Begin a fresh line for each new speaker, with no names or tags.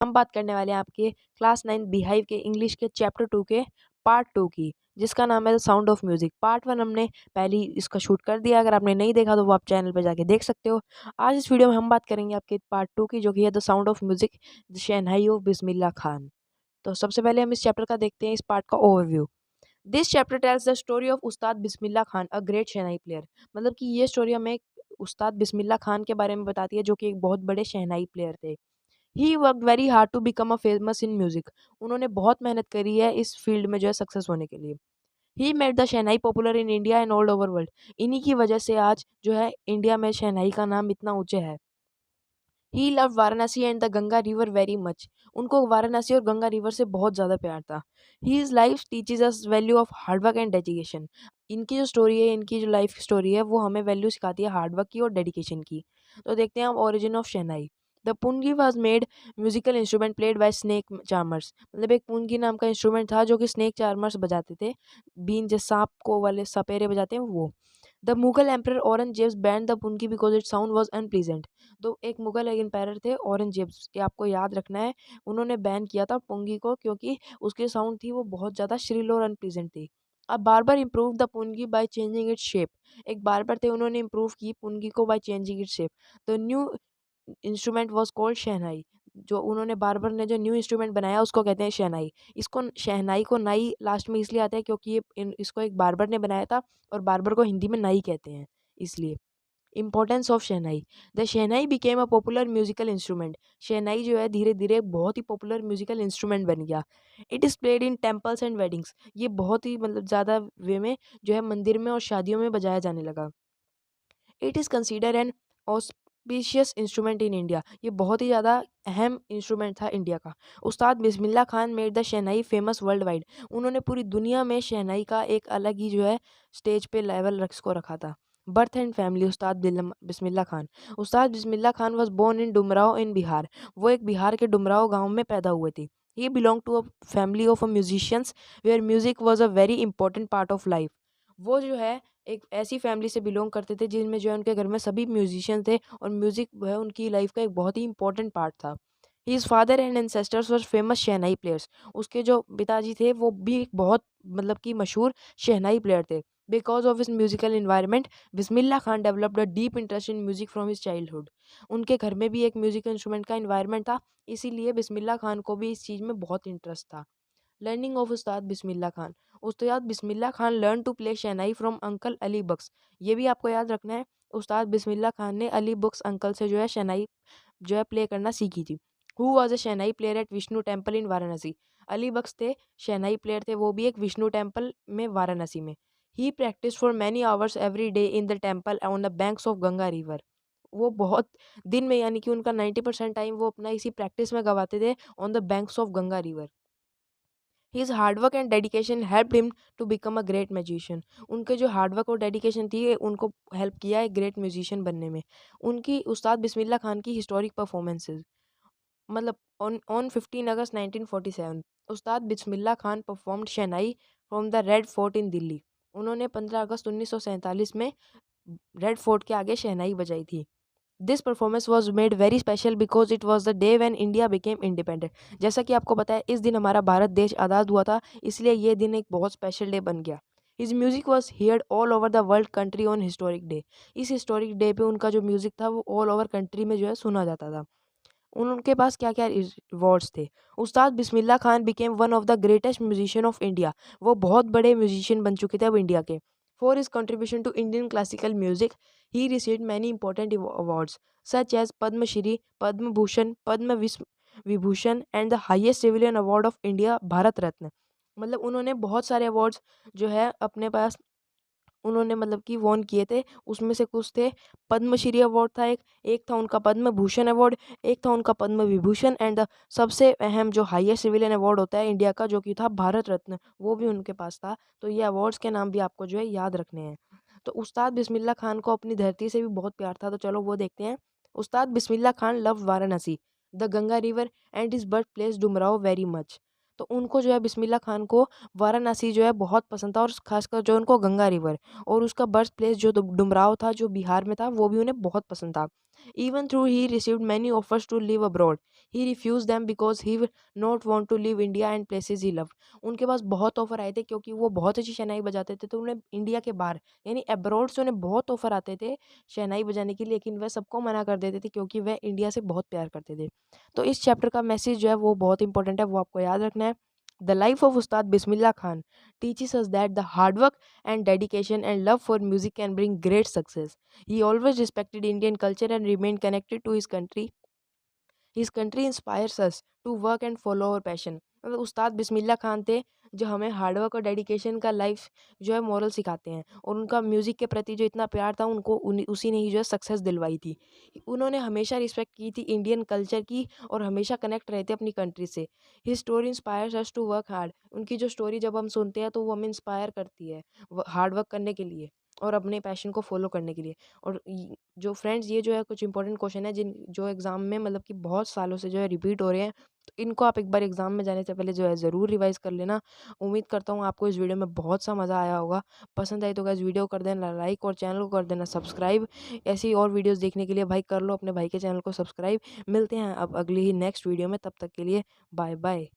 हम बात करने वाले हैं आपके क्लास 9 बिहाइव के इंग्लिश के चैप्टर 2 के पार्ट 2 की, जिसका नाम है the sound of music. Part 1 हमने पहले ही इसका शूट कर दिया। अगर आपने नहीं देखा तो वो आप चैनल पे जाके देख सकते हो। आज इस वीडियो में हम बात करेंगे आपके पार्ट 2 की, जो कि है the sound of music, the shehnai of Bismillah Khan. तो सबसे पहले हम इस चैप्टर का देखते हैं, इस पार्ट का overview. This chapter tells the story of Ustad Bismillah Khan, a great shehnai player. मतलब कि ये स्टोरी हमें उस्ताद बिस्मिल्लाह खान के बारे में बताती है, जो कि एक बहुत बड़े शहनाई प्लेयर थे। He work very hard to become a famous in music. उन्होंने बहुत मेहनत करी है इस फील्ड में जो है सक्सेस होने के लिए। He made the shehnai popular in India and all over world. इन्हीं की वजह से आज जो है इंडिया में शहनाई का नाम इतना ऊंचे है। He love Varanasi and the Ganga river very much. उनको वाराणसी और गंगा रिवर से बहुत ज़्यादा प्यार था। His life teaches us value of hard work and dedication. इनकी जो स्टोरी है, इनकी जो लाइफ स्टोरी है, वो हमें वैल्यू सिखाती है हार्डवर्क की और डेडिकेशन की। तो देखते हैं हम origin of shehnai. The pungi was made musical instrument played by snake charmers. मतलब एक पुंगी नाम का इंस्ट्रूमेंट था जो कि स्नेक चार्मर्स बजाते थे। बीन जो सांप को वाले सपेरे बजाते हैं वो। The Mughal emperor Aurangzeb banned the pungi because it sound was unpleasant. तो एक मुगल एम्पायर थे औरंगजेब, ये आपको याद रखना है। उन्होंने बैन किया था पुंगी को क्योंकि उसकी साउंड थी वो बहुत ज़्यादा श्रिल और अनप्लीजेंट थी। अब barber improve the pungi by changing its shape. एक बार्बर थे, उन्होंने इम्प्रूव की पुंगी को by changing its shape. The new instrument was called shehnai. जो उन्होंने बार्बर ने जो न्यू इंस्ट्रूमेंट बनाया उसको कहते हैं शहनाई। इसको शहनाई को नाई लास्ट में इसलिए आता है क्योंकि इसको एक बार्बर ने बनाया था, और बार्बर को हिंदी में नाई कहते हैं इसलिए। Importance of shehnai. The shehnai became a popular musical instrument. Shehnai जो है धीरे धीरे बहुत ही पॉपुलर म्यूजिकल इंस्ट्रूमेंट बन गया। It is played in temples and weddings. ये बहुत ही मतलब ज़्यादा वे में जो है मंदिर में और शादियों में बजाया जाने लगा। It is consider N auspicious instrument in India. ये बहुत ही ज़्यादा अहम इंस्ट्रूमेंट था इंडिया का। Ustad Bismillah Khan made the shehnai famous worldwide. उन्होंने पूरी दुनिया में शहनाई का एक अलग ही जो है स्टेज पे लेवल रक्स को रखा था। Birth and family Ustad Bismillah Khan. Ustad Bismillah Khan was born in Dumraon in Bihar. वो एक बिहार के डुमराव गाँव में पैदा हुए थे। He belong to a family of a musicians where music was a very important part of life. वो जो है एक ऐसी फैमिली से बिलोंग करते थे जिनमें जो है उनके घर में सभी म्यूजिशियन थे, और म्यूजिक जो है उनकी लाइफ का एक बहुत ही इंपॉर्टेंट पार्ट था। His father and ancestors were famous shehnai players. उसके जो पिताजी थे वो भी एक बहुत मतलब कि मशहूर शहनाई प्लेयर थे। Because of his musical environment Bismillah Khan developed a deep interest in music from his childhood. उनके घर में भी एक म्यूजिकल इंस्ट्रूमेंट का इन्वायरमेंट था, इसीलिए बिस्मिल्लाह खान को भी इस चीज़ में बहुत इंटरेस्ट था। Learning of Ustad Bismillah Khan. Ustad Bismillah Khan learn to play shehnai from uncle Ali Bakhsh. ये भी आपको याद रखना है, उस्ताद बिस्मिल्लाह खान ने अली बख्श अंकल से जो है शहनाई जो है प्ले करना सीखी थी। Who was a shehnai player at Vishnu temple in Varanasi. Ali Bakhsh थे, शहनाई प्लेयर थे, वो भी एक विष्णु टेम्पल में वाराणसी में। He practice for many hours every day in the temple on the banks of Ganga river. वो बहुत दिन में, यानी कि उनका 90% टाइम वो अपना इसी प्रैक्टिस में गवाते थे on the banks of Ganga river. His hard work and dedication helped him to become a great musician. उनके जो हार्डवर्क और डेडिकेशन थी उनको हेल्प किया है ग्रेट म्यूजिशियन बनने में। उनकी उस्ताद बिस्मिल्लाह खान की हिस्टोरिक परफॉर्मेंसेज, मतलब on on 15 August 1947 Ustad Bismillah Khan performed shehnai from the Red Fort in Delhi. उन्होंने 15 अगस्त 1947 में रेड फोर्ट के आगे शहनाई बजाई थी। This performance was made very special because it was the day when India became independent. जैसा कि आपको पता है इस दिन हमारा भारत देश आज़ाद हुआ था, इसलिए ये दिन एक बहुत स्पेशल डे बन गया। His music was heard all over the world country on historic day. इस हिस्टोरिक डे पे उनका जो म्यूजिक था वो ऑल ओवर कंट्री में जो है सुना जाता था। उनके पास क्या क्या अवार्ड्स थे। Ustad Bismillah Khan became one of the greatest musician of India. वो बहुत बड़े म्यूजिशियन बन चुके थे अब इंडिया के। For his contribution to Indian classical music he received many important awards such as Padmashri, Padma Bhushan, Vibhushan and the highest civilian award of India Bharat Ratna. मतलब उन्होंने बहुत सारे अवार्ड्स जो है अपने पास उन्होंने मतलब कि वॉन किए थे। उसमें से कुछ थे, पद्मश्री अवार्ड था एक, एक था उनका पद्म भूषण अवार्ड, एक था उनका पद्म विभूषण, एंड सबसे अहम जो हाईएस्ट सिविलियन अवार्ड होता है इंडिया का, जो कि था भारत रत्न, वो भी उनके पास था। तो ये अवार्ड्स के नाम भी आपको जो है याद रखने हैं। तो उस्ताद बिस्मिल्लाह खान को अपनी धरती से भी बहुत प्यार था, तो चलो वो देखते हैं। Ustad Bismillah Khan love Varanasi, the Ganga river and his birth place Dumraon very much. तो उनको जो है बिस्मिल्लाह खान को वाराणसी जो है बहुत पसंद था, और खासकर जो उनको गंगा रिवर और उसका बर्थ प्लेस जो डुमराव था जो बिहार में था वो भी उन्हें बहुत पसंद था। Even though he received many offers to live abroad, he refused them because he would not want to leave India and places he loved. उनके पास बहुत ऑफर आए थे क्योंकि वो बहुत अच्छी शहनाई बजाते थे, तो उन्हें इंडिया के बाहर यानी अब्रॉड से उन्हें बहुत ऑफर आते थे शहनाई बजाने के लिए, लेकिन वह सबको मना कर देते थे क्योंकि वह इंडिया से बहुत प्यार करते थे। तो इस चैप्टर का मैसेज जो है वो बहुत इंपॉर्टेंट है, वो आपको याद रखना है। The life of Ustad Bismillah Khan teaches us that the hard work and dedication and love for music can bring great success. He always respected Indian culture and remained connected to his country. His country inspires us to work and follow our passion. मतलब उस्ताद बिस्मिल्लाह खान थे जो हमें hard work और dedication का life जो है moral सिखाते हैं, और उनका म्यूज़िक के प्रति जो इतना प्यार था उनको उसी ने ही जो है सक्सेस दिलवाई थी। उन्होंने हमेशा रिस्पेक्ट की थी इंडियन कल्चर की और हमेशा कनेक्ट रहे थे अपनी कंट्री से। His story inspires us to work hard. उनकी जो स्टोरी जब हम सुनते हैं तो वो हमें इंस्पायर करती है हार्ड वर्क करने के लिए और अपने पैशन को फॉलो करने के लिए। और जो फ्रेंड्स ये जो है कुछ इंपॉर्टेंट क्वेश्चन है जिन जो एग्ज़ाम में मतलब कि बहुत सालों से जो है रिपीट हो रहे हैं, तो इनको आप एक बार एग्ज़ाम में जाने से पहले जो है ज़रूर रिवाइज़ कर लेना। उम्मीद करता हूँ आपको इस वीडियो में बहुत सा मज़ा आया होगा। पसंद आई तो गाइस वीडियो कर देना लाइक और चैनल को कर देना सब्सक्राइब। ऐसी और वीडियोज़ देखने के लिए भाई कर लो अपने भाई के चैनल को सब्सक्राइब। मिलते हैं अब अगली ही नेक्स्ट वीडियो में, तब तक के लिए बाय बाय।